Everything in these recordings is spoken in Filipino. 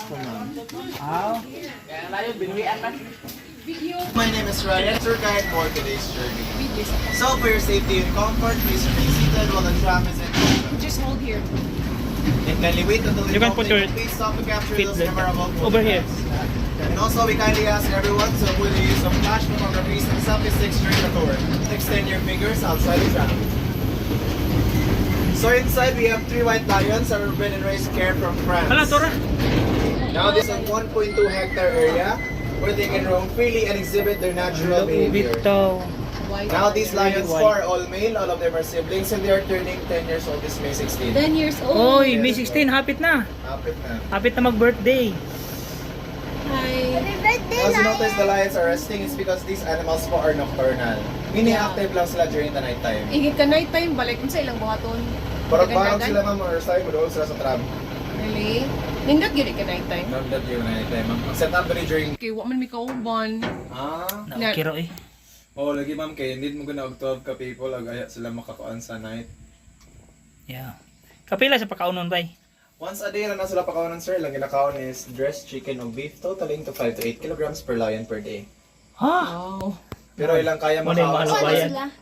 My name is Ryan, tour guide for today's journey. So for your safety and comfort, please remain seated while the tram is in motion. Just hold here. And kindly wait until You the can put your please stop to capture feet those like that. memorable Over here. photographs. And also we kindly ask everyone to avoid the use of flash photographies and selfie sticks during the tour. Extend your fingers outside the tram. So inside we have 3 white lions that were bred and raised care from France. Hala, Tora. Now this is a 1.2 hectare area where they can roam freely and exhibit their natural behavior. Bitaw. Now these lions are all male, all of them are siblings, and they are turning 10 years old this May 16. 10 years old. Oy, May 16, hapit na. Hapit na. Hapit na mag-birthday. Hi. As you notice the lions are resting, it's because these animals po are nocturnal. Meaning active lang sila during the night time. Igit ka night time, balik sa ilang buhaton. Parang sila ma'am or side mo doon sila sa tram. Really? Nindot gid ka night time. Not that yung night time. Ang set up rin during... Okay, wa man mi kauban. Nakakiro eh. Oh, lagi ma'am kay need mo guna og 12 ka people ag aya sila makakuan sa night. Yeah. Kapila sa pakaunon bay. Once a day na sila pakawanan sir, lang ginakaon is dressed chicken o beef totaling to 5 to 8 kilograms per lion per day. Ha? Wow. Pero ilang kaya Ano yung makaon mga sa bayan?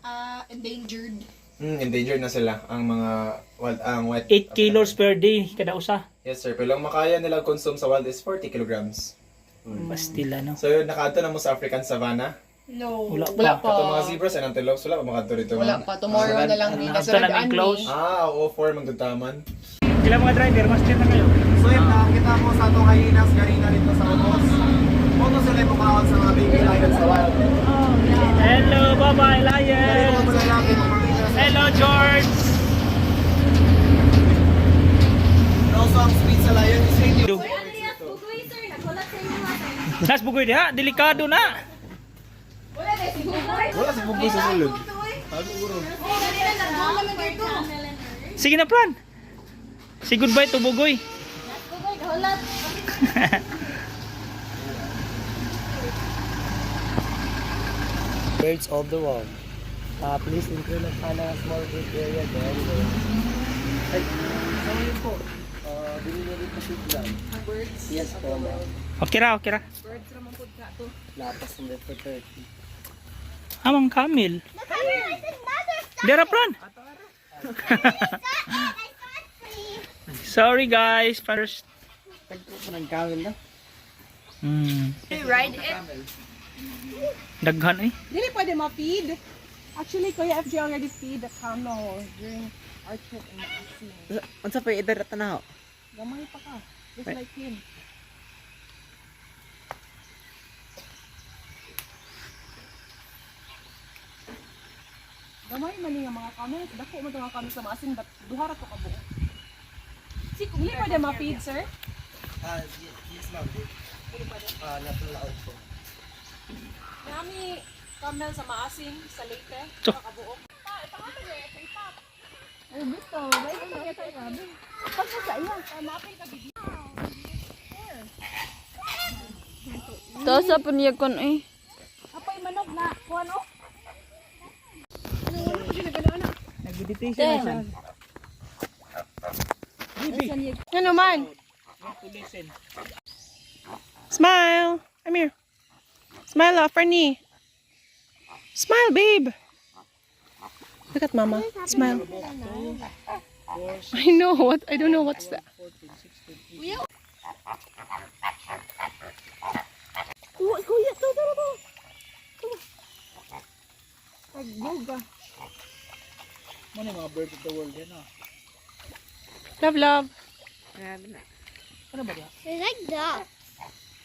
Endangered. endangered na sila ang mga wild 8 kilos per day kada usa. Yes sir, pero lang makaya nila consume sa wild is 40 kilograms. Pastila no. So yun, nakaadto na mo sa African savanna. No. Wala Wala pa. Kato mga zebras and antelopes, wala pa makadto dito. Wala pa. Tomorrow na lang din. After namin close. Oo, 4 magdutaman. Sila mga driver, mas na kayo. So yun, nakakita mo sa itong hyenas kanina dito sa Ubos. Kung sila yung mukhaon sa mga baby lions sa wild. Hello, bye-bye, lion. Ito na lang yung makita sa... Hello, George. And also, ang speed sa lion is 80. Nas bugoy diha, delikado na. Wala si Bugoy sa sulod. Sige na, Fran. Say goodbye to Bugoy. Birds of the world. Please include a small group area there. Ay, saan yun po? Binili pa siya. Birds? Yes po, ma'am. Okay ra, okay ra. Birds ramon pud ka to. Lapas ng for 30. Amang camel. Dera, Fran. Sorry guys, first. Tagpo po ng camel na. Ride it. Daghan eh. Dili pwede ma-feed. Actually, Kuya FJ already feed the camel during our trip in Maasin. Unsa pa idara tanaw? Gamay pa ka. Just like him. Gamay man nga mga camel. Dako man mga camel sa Maasin, but duha ra to ka buo. Dili pwede ma-feed, sir? Yes ma'am. Natulaot po. Nami camel sa Maasin, sa Leyte, Ito. kabuok. Ay, bito. Ay, ito kaya tayo namin. Pag sa iya, hanapin ka bigyan. Tasa paniyakon eh. Apay manok na. Kung ano? Nag-meditation na siya. Ano man? To listen. Smile. Come here. Smile, Fernie. Smile, babe. Look at mama. Smile. I know what. I don't know what's that. Kuya, to. Pag-yoga. Ano yung mga birds of the world yan ah? Love. Ano ba diya? They like duck.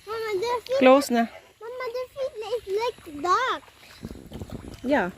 Mama, their feet. Close na. Mama, their feet is like duck. Yeah.